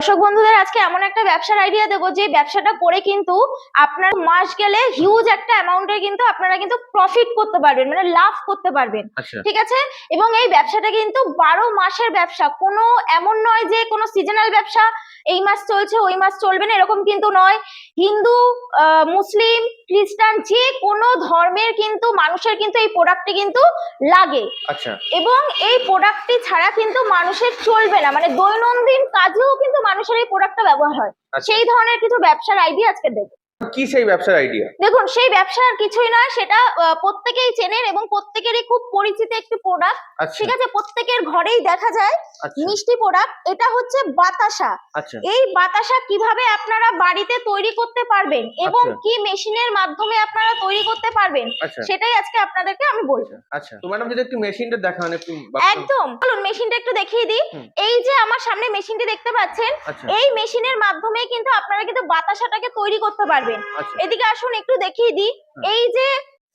দর্শক বন্ধুদের আজকে এমন একটা ব্যবসার আইডিয়া দেবো যে ব্যবসাটা করে কিন্তু আপনার মাস গেলে হিউজ একটা অ্যামাউন্টের কিন্তু আপনারা কিন্তু প্রফিট করতে পারবেন, মানে লাভ করতে পারবেন। ঠিক আছে, এবং এই ব্যবসাটা কিন্তু 12 মাসের ব্যবসা, কোনো এমন নয় যে কোনো সিজনাল ব্যবসা এই মাস চলছে ওই মাস চলবে না, এরকম কিন্তু নয়। হিন্দু, মুসলিম, খ্রিস্টান, যে কোনো ধর্মের কিন্তু মানুষের কিন্তু এই প্রোডাক্টটি কিন্তু লাগে। এবং এই প্রোডাক্টটি ছাড়া কিন্তু মানুষের চলবে না, মানে দৈনন্দিন কাজেও কিন্তু মানুষের এই প্রোডাক্টটা ব্যবহার হয়। সেই ধরনের কিছু ব্যবসার আইডিয়া আজকে দেবো। কি সেই ব্যবসার আইডিয়া? দেখুন, সেই ব্যবসা আর কিছুই নয়, সেটা প্রত্যেকেই চেনেন এবং প্রত্যেকেরই খুব পরিচিত একটি প্রোডাক্ট। ঠিক আছে, প্রত্যেকের ঘরেই দেখা যায় মিষ্টি প্রোডাক্ট। এটা হচ্ছে বাতাসা। এই বাতাসা কিভাবে আপনারা বাড়িতে তৈরি করতে পারবেন এবং কি মেশিনের মাধ্যমে আপনারা তৈরি করতে পারবেন সেটাই আজকে আপনাদেরকে আমি বলবো। আচ্ছা, তো ম্যাডাম যদি একটু মেশিনটা দেখান একটু। একদম, চলুন মেশিনটা একটু দেখিয়ে দিই। এই যে আমার সামনে মেশিনটি দেখতে পাচ্ছেন, এই মেশিনের মাধ্যমে কিন্তু আপনারা কিন্তু বাতাসাটাকে তৈরি করতে পারবেন। এদিকে আসুন একটু দেখিয়ে দিই। এই যে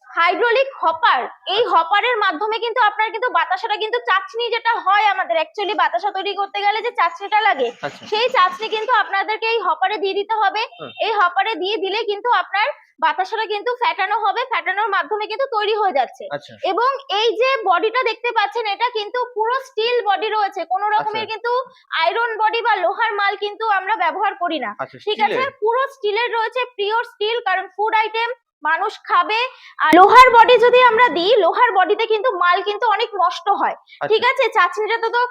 হাইড্রোলিক হপার, এই হপারের মাধ্যমে কিন্তু আপনার কিন্তু বাতাসাটা কিন্তু চাচনি যেটা হয় আমাদের অ্যাকচুয়ালি বাতাসা তৈরি করতে গেলে যে চাচনিটা লাগে, সেই চাচনি কিন্তু আপনাদেরকে এই হপারে দিয়ে দিতে হবে। এই হপারে দিয়ে দিলে কিন্তু আপনার বাতাসাটা কিন্তু ফ্যাটানো হবে, ফ্যাটানোর মাধ্যমে কিন্তু তৈরি হয়ে যাচ্ছে। এবং এই যে বডিটা দেখতে পাচ্ছেন, এটা কিন্তু পুরো স্টিল বডি রয়েছে, কোনো রকমের কিন্তু আয়রন বডি বা লোহার মাল কিন্তু আমরা ব্যবহার করি না। ঠিক আছে, পুরো স্টিলের রয়েছে, পিওর স্টিল, কারণ ফুড আইটেম মানুষ খাবে। আর লোহার বডি যদি আমরা দিই, লোহার বডিতে কিন্তু মাল কিন্তু অনেক নষ্ট হয়। ঠিক আছে, চাচনিটা তো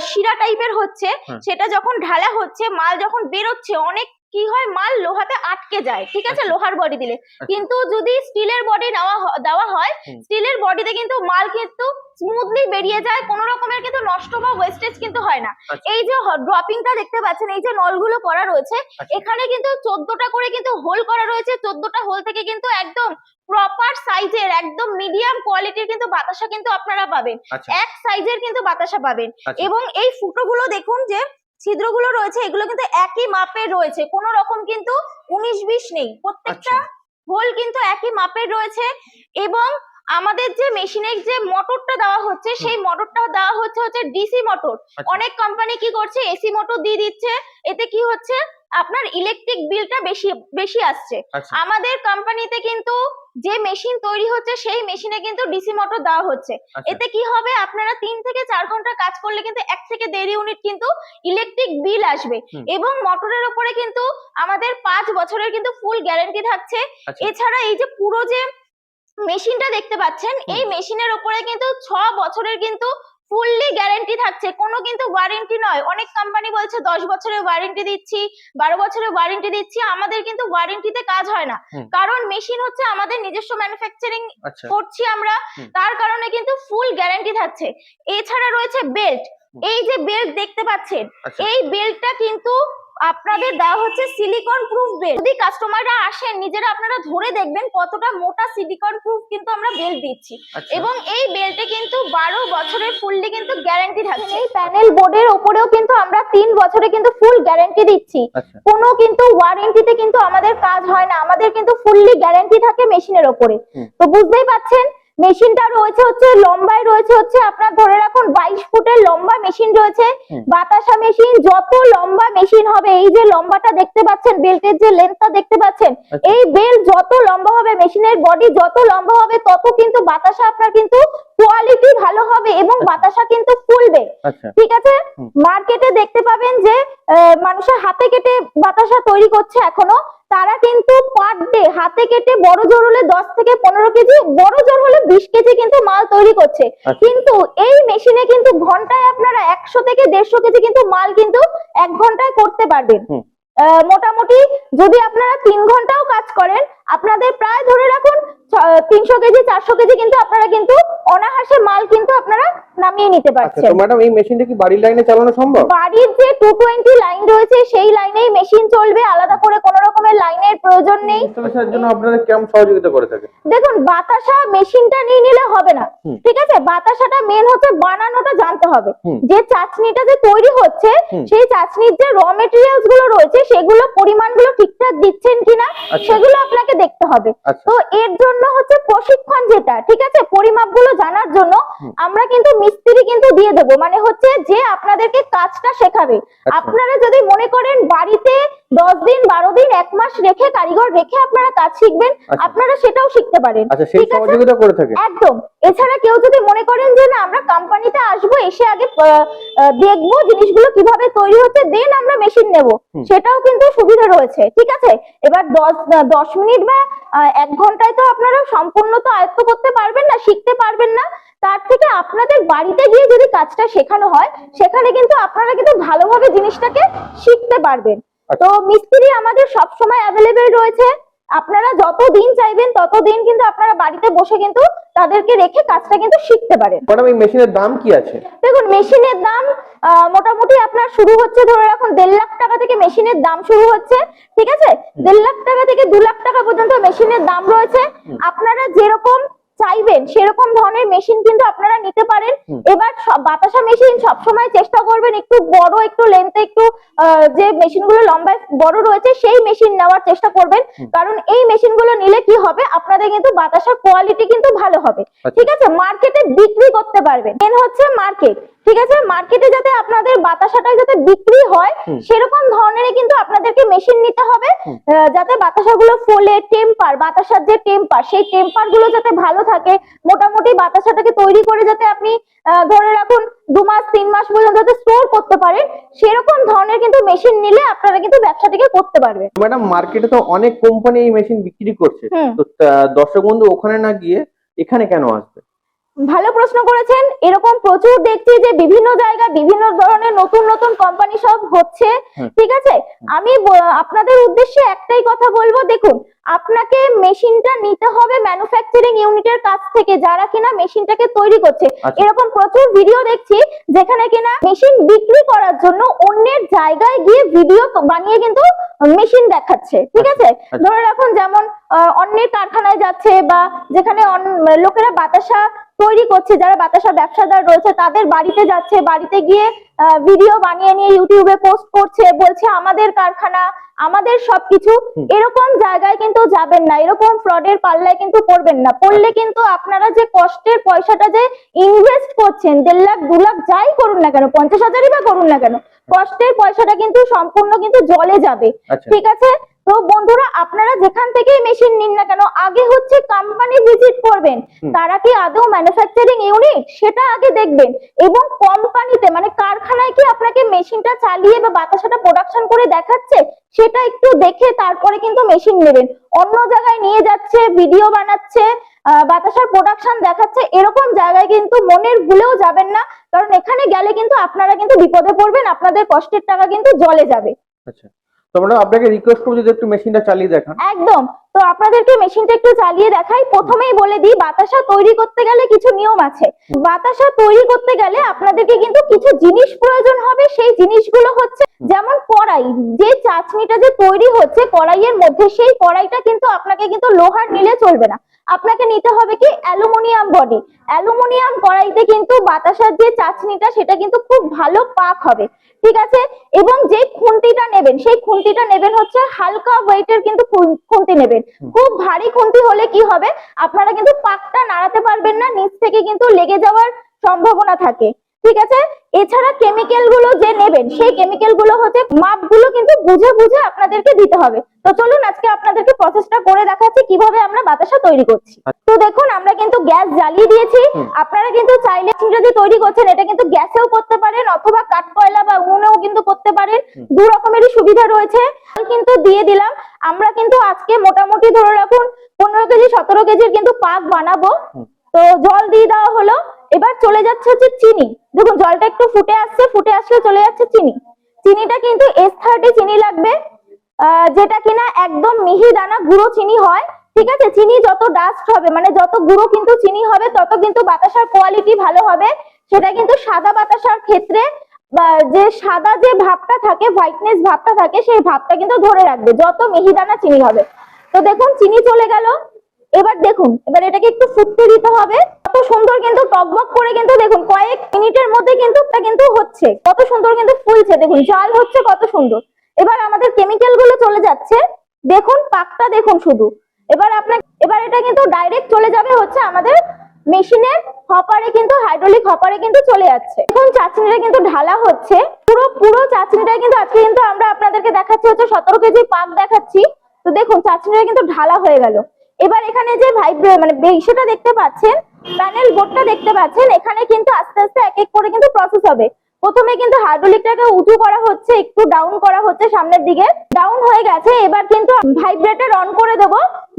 শিরা টাইপের হচ্ছে, সেটা যখন ঢালা হচ্ছে, মাল যখন বেরোচ্ছে, অনেক কি হয় মাল লোহাতে আটকে যায়। ঠিক আছে, লোহার বডি দিলে। কিন্তু যদি স্টিলের বডি দেওয়া হয়, স্টিলের বডিতে কিন্তু মাল কিন্তু স্মুথলি বেরিয়ে যায়, কোনো রকমের কিন্তু নষ্ট বা ওয়েস্টেজ কিন্তু হয় না। এই যে ড্রপিংটা দেখতে পাচ্ছেন, এই যে নলগুলো করা রয়েছে, এখানে কিন্তু 14টা করে কিন্তু হোল করা রয়েছে। 14টা হোল থেকে কিন্তু একদম প্রপার সাইজের, একদম মিডিয়াম কোয়ালিটির কিন্তু বাতাসা কিন্তু আপনারা পাবেন। এক সাইজের কিন্তু বাতাসা পাবেন। এবং এই ফুটোগুলো দেখুন, যে ছিদ্রগুলো রয়েছে, এগুলো কিন্তু একই মাপের রয়েছে, কোনো রকম কিন্তু 19-20 নেই, প্রত্যেকটা হোল কিন্তু একই মাপের রয়েছে। এবং আমাদের যে মেশিনের যে মোটরটা দেওয়া হচ্ছে, সেই মোটরটা দেওয়া হচ্ছে ডিসি মোটর। অনেক কোম্পানি কি করছে, এসি মোটর দিয়ে দিচ্ছে, এতে কি হচ্ছে আপনার ইলেকট্রিক বিলটা বেশি আসছে। আমাদের কোম্পানিতে কিন্তু যে মেশিন তৈরি হচ্ছে, সেই মেশিনে কিন্তু ডিসি মোটর দেওয়া হচ্ছে। এতে কি হবে, আপনারা 3 থেকে 4 ঘন্টা কাজ করলে কিন্তু 1 থেকে 1.5 ইউনিট কিন্তু ইলেকট্রিক বিল আসবে। এবং মোটরের উপরে কিন্তু আমাদের 5 বছরের কিন্তু ফুল গ্যারান্টি থাকছে। এছাড়া এই যে পুরো যে মেশিনটা দেখতে পাচ্ছেন, এই মেশিনের উপরে কিন্তু 6 বছরের কিন্তু ফুললি গ্যারান্টি থাকছে, কোনো কিন্তু ওয়ারেন্টি নয়। অনেক কোম্পানি বলছে 10 বছরের ওয়ারেন্টি দিচ্ছি, 12 বছরের ওয়ারেন্টি দিচ্ছি, আমাদের কিন্তু ওয়ারেন্টিতে কাজ হয় না, কারণ মেশিন হচ্ছে আমাদের নিজস্ব ম্যানুফ্যাকচারিং করছি আমরা, তার কারণে কিন্তু ফুল গ্যারান্টি থাকছে। এছাড়া রয়েছে বেল্ট। এই যে বেল্ট দেখতে পাচ্ছেন, এই বেল্টটা কিন্তু আপনাদের দেওয়া হচ্ছে সিলিকন প্রুফ বেল্ট। যদি কাস্টমাররা আসেন, নিজেরা আপনারা ধরে দেখবেন কতটা মোটা সিলিকন প্রুফ কিন্তু আমরা বেল্ট দিচ্ছি। এবং এই বেল্টে কিন্তু 12 বছরের ফুললি কিন্তু গ্যারান্টি থাকছে। এই প্যানেল বোর্ডের উপরেও কিন্তু আমরা 3 বছরে কিন্তু ফুল গ্যারান্টি দিচ্ছি, কোনো কিন্তু ওয়ারেন্টিতে কিন্তু আমাদের কাজ হয় না, আমাদের কিন্তু ফুললি গ্যারান্টি থাকে মেশিনের উপরে। তো বুঝতেই পাচ্ছেন, মেশিনটা রয়েছে হচ্ছে লম্বায় রয়েছে হচ্ছে আপনার ধরে রাখুন 22 ফুটের লম্বা মেশিন রয়েছে। বাতাসা মেশিন যত লম্বা মেশিন হবে, এই যে লম্বাটা দেখতে পাচ্ছেন, বেল্টের যে লেন্থটা দেখতে পাচ্ছেন, এই বেল্ট যত লম্বা হবে, মেশিনের বডি যত লম্বা হবে, তত কিন্তু বাতাসা আপনার কিন্তু কোয়ালিটি ভালো হবে এবং বাতাসা কিন্তু ফুলবে। ঠিক আছে, মার্কেটে দেখতে পাবেন যে মানুষের হাতে কেটে বাতাসা তৈরি করছে এখনো, তারা কিন্তু পার ডে হাতে কেটে বড় জোর হলে 10 থেকে 15 কেজি, বড় জোর হলে 20 কেজি কিন্তু মাল তৈরি করছে। কিন্তু এই মেশিনে কিন্তু ঘন্টায় আপনারা 100 থেকে 150 কেজি কিন্তু মাল কিন্তু 1 ঘন্টায় করতে পারবেন। মোটামুটি যদি আপনারা 3 ঘন্টাও কাজ করেন, আপনাদের প্রায় ধরে রাখুন 300 কেজি 400 কেজি কিন্তু আপনারা কিন্তু অনায়াসে মাল কিন্তু আপনারা নামিয়ে নিতে পারছেন। তো ম্যাডাম, এই মেশিনটা কি বাড়ির লাইনে চালানো সম্ভব? বাড়ির যে 220 লাইন রয়েছে, সেই লাইনেই মেশিন চলবে, আলাদা করে কোনো রকমের লাইনের প্রয়োজন নেই। ইনস্টলেশনের জন্য আপনারা কেমন সহযোগিতা করে থাকেন? দেখুন, বাতাসা মেশিনটা নিয়ে নিলে হবে না। ঠিক আছে, বাতাসাটা মেন হচ্ছে বানানোটা জানতে হবে। যে চাচনিটা যে তৈরি হচ্ছে, সেই চাচনির যে র মেটেরিয়ালস গুলো রয়েছে, সেগুলো পরিমাণগুলো ঠিকঠাক দিচ্ছেন কিনা, সেগুলো আপনাকে দেখতে হবে। আচ্ছা। তো এর জন্য হচ্ছে প্রশিক্ষণ যেটা, ঠিক আছে, পরিমাপগুলো জানার জন্য আমরা কিন্তু মিস্ত্রি কিন্তু দিয়ে দেবো, মানে হচ্ছে যে আপনাদেরকে কাজটা শেখাবে। আপনারা যদি মনে করেন বাড়িতে 10 দিন 12 দিন 1 মাস রেখে কারিগর রেখে আপনারা কাজ শিখবেন, আপনারা সেটাও শিখতে পারেন। আচ্ছা, সেই সহযোগিতা করে থাকে একদম। এছাড়া কেউ যদি মনে করেন যে না আমরা কোম্পানিতে আসবো, এসে আগে দেখবো জিনিসগুলো কিভাবে তৈরি হচ্ছে, দেন আমরা মেশিন নেব, সেটাও কিন্তু সুবিধা রয়েছে, ঠিক আছে। এবার 10 মিনিট বা 1 ঘন্টায় তো আপনারা সম্পূর্ণ তো আয়ত্ত করতে পারবেন না, শিখতে পারবেন না। তার থেকে আপনাদের বাড়িতে গিয়ে যদি কাজটা শেখানো হয়, সেখানে কিন্তু আপনারা কিন্তু ভালোভাবে জিনিসটাকে শিখতে পারবেন। তো মিস্ত্রি আমাদের সব সময় অ্যাভেলেবেল রয়েছে, আপনারা যতদিন চাইবেন ততদিন কিন্তু আপনারা বাড়িতে বসে কিন্তু তাদেরকে রেখে কাজটা কিন্তু শিখতে পারেন। ম্যাডাম এই মেশিনের দাম কি আছে? দেখুন মেশিনের দাম মোটামুটি আপনার শুরু হচ্ছে ধরে রাখুন 1.5 লাখ টাকা থেকে মেশিনের দাম শুরু হচ্ছে, ঠিক আছে। 1.5 লাখ টাকা থেকে 2 লাখ টাকা পর্যন্ত মেশিনের দাম রয়েছে। আপনারা যেরকম চাইবেন সেরকম ধরনের মেশিন কিন্তু আপনারা নিতে পারেন। এবার বাতাসা মেশিন সবসময় চেষ্টা করবেন একটু বড়, একটু লেন্থে একটু যে মেশিনগুলো লম্বায় বড় রয়েছে সেই মেশিন নেওয়ার চেষ্টা করবেন, কারণ এই মেশিনগুলো নিলে কি হবে আপনাদের কিন্তু বাতাসার কোয়ালিটি কিন্তু ভালো হবে, ঠিক আছে, মার্কেটে বিক্রি করতে পারবেন। মেন হচ্ছে মার্কেট, ঠিক আছে, মার্কেটে যাতে আপনাদের বাতাসাটা যাতে বিক্রি হয় সেরকম ধরনের কিন্তু আপনাদেরকে মেশিন নিতে হবে, যাতে বাতাসাগুলো ফোলে টেম্পার, বাতাসার যে টেম্পার সেই টেম্পার গুলো যাতে ভালো থাকে। মোটামুটি বাতাসাটাকে তৈরি করে যাতে আপনি ধরে রাখুন 2 মাস 3 মাস পর্যন্ত যাতে স্টোর করতে পারেন, সেরকম ধরনের কিন্তু মেশিন নিলে আপনারা কিন্তু ব্যবসাটাকে করতে পারবেন। ম্যাডাম মার্কেটে তো অনেক কোম্পানি এই মেশিন বিক্রি করছে, তো দর্শক বন্ধু ওখানে না গিয়ে এখানে কেন আসবে? ভালো প্রশ্ন করেছেন। এরকম প্রচুর দেখছি যে বিভিন্ন জায়গায় বিভিন্ন ধরনের নতুন নতুন কোম্পানি সব হচ্ছে, ঠিক আছে। আমি আপনাদের উদ্দেশ্যে একটাই কথা বলবো, দেখুন আপনাকে মেশিনটা নিতে হবে ম্যানুফ্যাকচারিং ইউনিটের কাছ থেকে, যারা কিনা মেশিনটাকে তৈরি করছে। এরকম প্রচুর ভিডিও দেখছি যেখানে কিনা মেশিন বিক্রি করার জন্য অন্যের জায়গায় গিয়ে ভিডিও বানিয়ে কিন্তু মেশিন দেখাচ্ছে, ঠিক আছে। ধরে রাখুন যেমন অন্যের কারখানায় যাচ্ছে বা যেখানে লোকেরা বাতাসা তৈরি করছে, যারা বাতাসা ব্যবসাদার রয়েছে তাদের বাড়িতে যাচ্ছে, বাড়িতে গিয়ে ভিডিও বানিয়ে নিয়ে ইউটিউবে পোস্ট করছে, বলছে আমাদের কারখানা, আমাদের সবকিছু। এরকম জায়গায় কিন্তু যাবেন না, এরকম ফ্রডের পাল্লায় কিন্তু পড়বেন না। পড়লে কিন্তু আপনারা যে কষ্টের পয়সাটা যে ইনভেস্ট করছেন 1.5 লাখ 2 লাখ যাই করুন না কেন, 50,000ই বা করুন না কেন, কষ্টের পয়সাটা কিন্তু সম্পূর্ণ কিন্তু জলে যাবে, ঠিক আছে। তো বন্ধুরা আপনারা যেখান থেকে মেশিন নিন না কেন, আগে হচ্ছে কোম্পানি ভিজিট করবেন, তারা কি আদৌ ম্যানুফ্যাকচারিং ইউনিট সেটা আগে দেখবেন, এবং কোম্পানিতে মানে কারখানায় কি আপনাকে মেশিনটা চালিয়ে বা বাতাসাটা প্রোডাকশন করে দেখাচ্ছে সেটা একটু দেখে তারপরে কিন্তু মেশিন নেবেন। অন্য জায়গায় নিয়ে যাচ্ছে, ভিডিও বানাচ্ছে, বাতাসার প্রোডাকশন দেখাচ্ছে, এরকম জায়গায় কিন্তু মনের ভুলেও যাবেন না, কারণ এখানে গেলে কিন্তু আপনারা কিন্তু বিপদে পড়বেন, আপনাদের কষ্টের টাকা কিন্তু জলে যাবে। আচ্ছা, তো ম্যাডাম আপনাকে রিকোয়েস্ট করব যদি একটু মেশিনটা চালিয়ে দেখান। একদম। তো আপনাদেরকে মেশিনটা একটু চালিয়ে দেখাই। প্রথমেই বলে দিই বাতাসা তৈরি করতে গেলে কিছু নিয়ম আছে। বাতাসা তৈরি করতে গেলে আপনাদেরকে কিন্তু কিছু জিনিস প্রয়োজন হবে। সেই জিনিসগুলো হচ্ছে যেমন কড়াই, যে চাটনিটা যে তৈরি হচ্ছে কড়াইয়ের মধ্যে, সেই কড়াইটা কিন্তু আপনাকে কিন্তু লোহার নিলে চলবে না, আপনাকে নিতে হবে কি অ্যালুমিনিয়াম বডি। অ্যালুমিনিয়াম কড়াইতে কিন্তু বাতাসার যে চাটনিটা সেটা কিন্তু খুব ভালো পাক হবে, ঠিক আছে। এবং যে খুন্তিটা নেবেন সেই খুন্তিটা নেবেন হচ্ছে হালকা ওয়েটের কিন্তু খুন্তি নেবেন। খুব ভারী খুন্তি হলে কি হবে আপনারা কিন্তু পাকটা নাড়াতে পারবেন না, নিচ থেকে কিন্তু লেগে যাওয়ার সম্ভাবনা থাকে, ঠিক আছে। এছাড়া কেমিক্যাল গুলো যে নেবেন সেই কেমিক্যাল গুলো হচ্ছে মাপগুলো কিন্তু বুঝে বুঝে আপনাদেরকে দিতে হবে। তো চলুন আজকে আপনাদেরকে প্রসেসটা করে দেখাচ্ছি কিভাবে আমরা বাতাসা তৈরি করছি। তো দেখুন আমরা কিন্তু গ্যাস জ্বালিয়ে দিয়েছি। আপনারা কিন্তু চাইলে যদি তৈরি করছেন এটা কিন্তু গ্যাসেও করতে পারেন অথবা কাঠ কয়লা বা উনুনেও কিন্তু করতে পারেন, দু রকমেরই সুবিধা রয়েছে। কিন্তু দিয়ে দিলাম। আমরা কিন্তু আজকে মোটামুটি ধরে রাখুন 15 কেজি 17 কেজির কিন্তু পাক বানাবো। তো জল দিয়ে দেওয়া হলো। এবার চলে যাচ্ছে হচ্ছে চিনি। দেখুন জলটা একটু ফুটে আসছে, ফুটে আসলে চলে যাচ্ছে চিনি। চিনিটা কিন্তু S30 চিনি লাগবে, যেটা কিনা একদম মিহি দানা গুঁড়ো চিনি হয়, ঠিক আছে। চিনি যত ডাস্ট হবে মানে যত গুঁড়ো কিন্তু চিনি হবে তত কিন্তু বাতাসার কোয়ালিটি ভালো হবে। সেটা কিন্তু সাদা বাতাসার ক্ষেত্রে যে সাদা যে ভাবটা থাকে, হোয়াইটনেস ভাবটা থাকে, সেই ভাবটা কিন্তু ধরে রাখবে যত মিহি দানা চিনি হবে। তো দেখুন চিনি চলে গেল। এবার দেখুন এবার এটাকে একটু ফুটতে দিতে হবে। কত সুন্দর কিন্তু টকবক করে কিন্তু দেখুন কয়েক মিনিটের মধ্যে কিন্তু এটা কিন্তু হচ্ছে, কত সুন্দর কিন্তু ফুলছে, দেখুন জাল হচ্ছে কত সুন্দর। এবার আমাদের কেমিক্যাল গুলো চলে যাচ্ছে, দেখুন পাকটা দেখুন শুধু এবার এটা কিন্তু ডাইরেক্ট চলে যাবে হচ্ছে আমাদের মেশিনের হপারে, কিন্তু হাইড্রোলিক হপারে কিন্তু চলে যাচ্ছে। এখন চাচনিটা কিন্তু ঢালা হচ্ছে, পুরো চাচনিটা কিন্তু আজকে কিন্তু আমরা আপনাদেরকে দেখাচ্ছি হচ্ছে 17 কেজি পাক দেখাচ্ছি। তো দেখুন চাচনিটা কিন্তু ঢালা হয়ে গেল। এবার এখানে যে সেটা দেখতে পাচ্ছেন, প্যানেল বোর্ডটা দেখতে পাচ্ছেন, এখানে কিন্তু আস্তে আস্তে এক এক করে কিন্তু প্রসেস হবে। প্রথমে কিন্তু হাইড্রোলিকটাকে উঁচু করা হচ্ছে, একটু ডাউন করা হচ্ছে, সামনের দিকে ডাউন হয়ে গেছে। এবার কিন্তু ভাইব্রেটর অন করে দেব,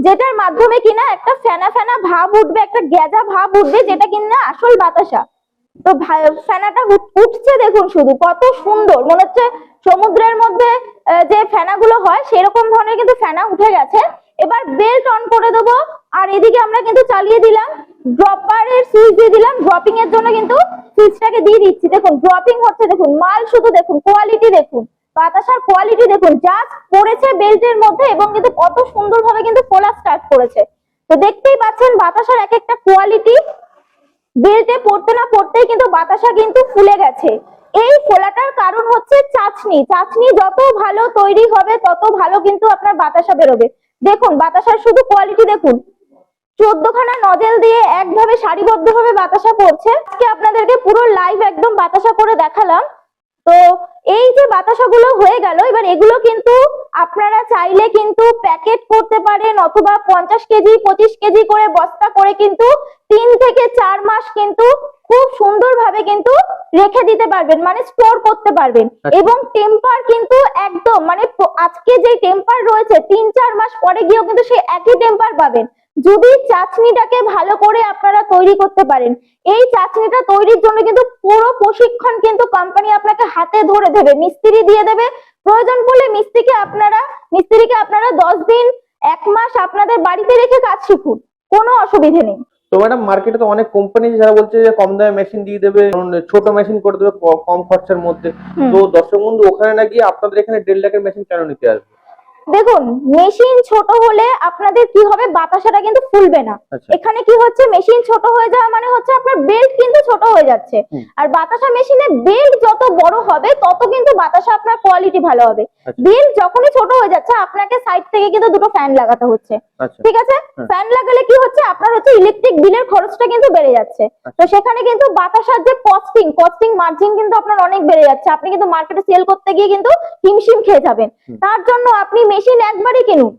যেটার মাধ্যমে কিনা একটা ফেনা ফেনা ভাব উঠবে, একটা গ্যাজা ভাব উঠবে, যেটা কিনা আসল বাতাসা। তো ফেনাটা উঠছে দেখুন, শুধু কত সুন্দর মনে হচ্ছে সমুদ্রের মধ্যে যে ফেনাগুলো হয় সেরকম ধরনের কিন্তু ফেনা উঠে গেছে। এবার বেল্ট অন করে দেবো, আর এদিকে আমরা কিন্তু চালিয়ে দিলাম ড্রপারের সুইচ দিয়ে দিলাম, ড্রপিং এর জন্য কিন্তু সুইচটাকে দিয়ে দিচ্ছি। দেখুন ড্রপিং হচ্ছে, দেখুন মাল শুধু দেখুন, কোয়ালিটি দেখুন, বাতাসার কোয়ালিটি দেখুন, জাস্ট পড়েছে বেল্টের মধ্যে এবং কিন্তু কত সুন্দরভাবে কিন্তু খোলা স্টার্ট করেছে। তো দেখতেই পাচ্ছেন বাতাসার এক একটা কোয়ালিটি, বেল্টে পড়তে না পড়তেই কিন্তু বাতাসা কিন্তু ফুলে গেছে। এই ফোলাটার কারণ হচ্ছে চাচনি। চাচনি যত ভালো তৈরি হবে তত ভালো কিন্তু আপনার বাতাসা বেরোবে। দেখুন বাতাসার শুধু কোয়ালিটি দেখুন, 14 খানা নজেল দিয়ে একভাবে সারিবদ্ধভাবে বাতাসা পড়ছে। আজকে আপনাদেরকে পুরো লাইভ একদম বাতাসা করে দেখালাম। তো এই যে বাতাসাগুলো হয়ে গেল, এবার এগুলো কিন্তু আপনারা চাইলে কিন্তু প্যাকেট করতে পারেন, অথবা 50 কেজি 25 কেজি করে বস্তা করে কিন্তু 3 থেকে 4 মাস কিন্তু খুব সুন্দরভাবে কিন্তু রেখে দিতে পারবেন, মানে স্টোর করতে পারবেন। এবং টেম্পার কিন্তু একদম মানে আজকে যে টেম্পার রয়েছে 3-4 মাস পরে গিয়েও কিন্তু সেই একই টেম্পার পাবেন, যদি চাচনিটাকে ভালো করে আপনারা তৈরি করতে পারেন। এই চাচনিটা তৈরির জন্য কিন্তু পুরো প্রশিক্ষণ কিন্তু কোম্পানি আপনাকে হাতে ধরে দেবে, মিস্ত্রি দিয়ে দেবে। প্রয়োজন পড়লে মিস্ত্রিকে আপনারা 10 দিন 1 মাস আপনাদের বাড়িতে রেখে কাজ শিখুন, কোনো অসুবিধে নেই। তো ম্যাডাম মার্কেটে তো অনেক কোম্পানি যারা বলছে যে কম দামে মেশিন দিয়ে দেবে, ছোট মেশিন করে দেবে কম খরচার মধ্যে। তো দর্শক বন্ধু ওখানে না গিয়ে আপনাদের এখানে 1.5 লাখের মেশিন কেন নিতে আসবে? দেখুন মেশিন ছোট হলে আপনাদের কি হবে, বাতাসাটা কিন্তু ফুলবে না। এখানে কি হচ্ছে, মেশিন ছোট হয়ে যাওয়া মানে হচ্ছে আপনার বেল্ট কিন্তু ছোট হয়ে যাচ্ছে। আর বাতাসা মেশিনে বেল্ট যত বড় হবে তত কিন্তু বাতাসা আপনার কোয়ালিটি ভালো হবে। বেল্ট যখনই ছোট হয়ে যাচ্ছে আপনাকে সাইড থেকে কিন্তু দুটো ফ্যান লাগাতে হচ্ছে, ঠিক আছে? ফ্যান লাগালে কি হচ্ছে, আপনার হচ্ছে ইলেকট্রিক বিলের খরচটা কিন্তু বেড়ে যাচ্ছে। তো সেখানে কিন্তু বাতাসার যে কস্টিং মার্জিন কিন্তু আপনার অনেক বেড়ে যাচ্ছে। আপনি কিন্তু মার্কেটে সেল করতে গিয়ে কিন্তু হিমশিম খেয়ে যাবেন। তার জন্য আপনি মেশিন একবারই কিনুন,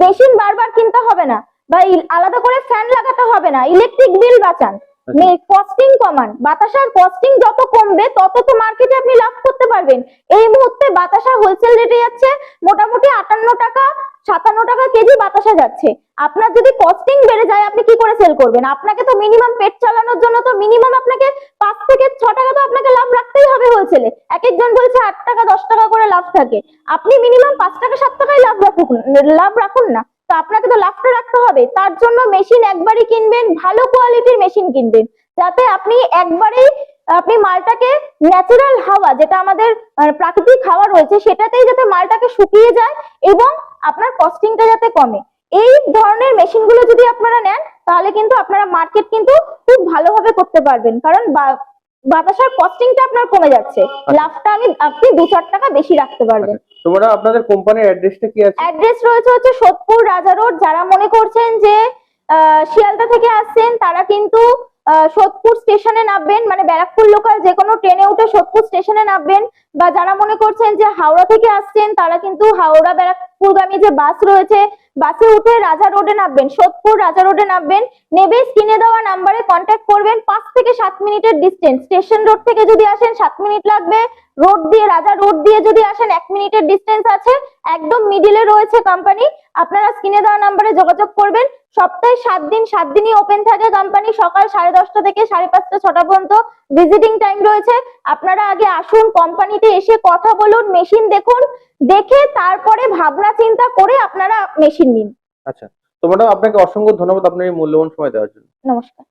মেশিন বারবার কিনতে হবে না, বা আলাদা করে ফ্যান লাগাতে হবে না, ইলেকট্রিক বিল বাঁচান, কস্টিং কমান। বাতাসার কস্টিং যত কমবে তত তো মার্কেটে আপনি লাভ করতে পারবেন। এই মুহূর্তে বাতাসা হোলসেল রেটে যাচ্ছে মোটামুটি 58 টাকা 57 টাকা কেজি বাতাসা যাচ্ছে। আপনার যদি কস্টিং বেড়ে যায় আপনি কি করে সেল করবেন? আপনাকে তো মিনিমাম পেট চালানোর জন্য তো মিনিমাম আপনাকে 5 থেকে 6 টাকা তো আপনাকে লাভ রাখতেই হবে হোলসেলে। এক একজন বলছে 8 টাকা 10 টাকা করে লাভ থাকে, আপনি মিনিমাম 5 টাকা 7 টাকাই লাভ রাখুন না। তো আপনাকে তো লাভটা রাখতে হবে। তার জন্য মেশিন একবারই কিনবেন, ভালো কোয়ালিটির মেশিন কিনবেন, যাতে আপনি একবারেই আপনি মালটাকে ন্যাচারাল হাওয়া, যেটা আমাদের প্রাকৃতিক হাওয়া রয়েছে, সেটাতেই যাতে মালটাকে শুকিয়ে যায় এবং আপনার কস্টিংটা যাতে কমে। এই ধরনের মেশিনগুলো যদি আপনারা নেন তাহলে কিন্তু আপনারা মার্কেট কিন্তু খুব ভালোভাবে করতে পারবেন, কারণ বাতাসার কস্টিংটা আপনার কমে যাচ্ছে, লাভটা আপনি 2-4 টাকা বেশি রাখতে পারবেন। তো ম্যাডাম আপনাদের কোম্পানির অ্যাড্রেসটা কি আছে? অ্যাড্রেস রয়েছে হচ্ছে সোদপুর রাজা রোড। যারা মনে করছেন যে শিয়ালদা থেকে আসছেন তারা কিন্তু সোদপুর স্টেশনে নামবেন, মানে ব্যারাকপুর লোকাল যে কোনো ট্রেনে উঠে সোদপুর স্টেশনে নামবেন। বা যারা মনে করছেন যে হাওড়া থেকে আসছেন তারা কিন্তু হাওড়া ব্যারাকপুরগামী যে বাস রয়েছে বাসে উঠে রাজা রোডে নামবেন, সোদপুর রাজা রোডে নামবেন। নেবে স্ক্রিনে দেওয়া নাম্বারে কন্ট্যাক্ট করবেন। 5 থেকে 7 মিনিটের ডিস্টেন্স। স্টেশন রোড থেকে যদি আসেন 7 মিনিট লাগবে, রাজা রোড দিয়ে যদি আসেন 1 মিনিটের ডিস্টেন্স আছে। একদম মিডিলে রয়েছে কোম্পানি। আপনারা স্ক্রিনে দেওয়া নাম্বারে যোগাযোগ করবেন। সপ্তাহে 7 দিন 7 দিনই ওপেন থাকে কোম্পানি, সকাল 10:30 থেকে 5:30 6টা পর্যন্ত ভিজিটিং টাইম রয়েছে। আপনারা আগে আসুন, কোম্পানিতে এসে কথা বলুন, মেশিন দেখুন, দেখে তারপরে ভাবনা চিন্তা করে আপনারা মেশিন নিন। আচ্ছা, তো ম্যাডাম আপনাকে অসংখ্য ধন্যবাদ আপনার এই মূল্যবান সময় দেওয়ার জন্য। নমস্কার।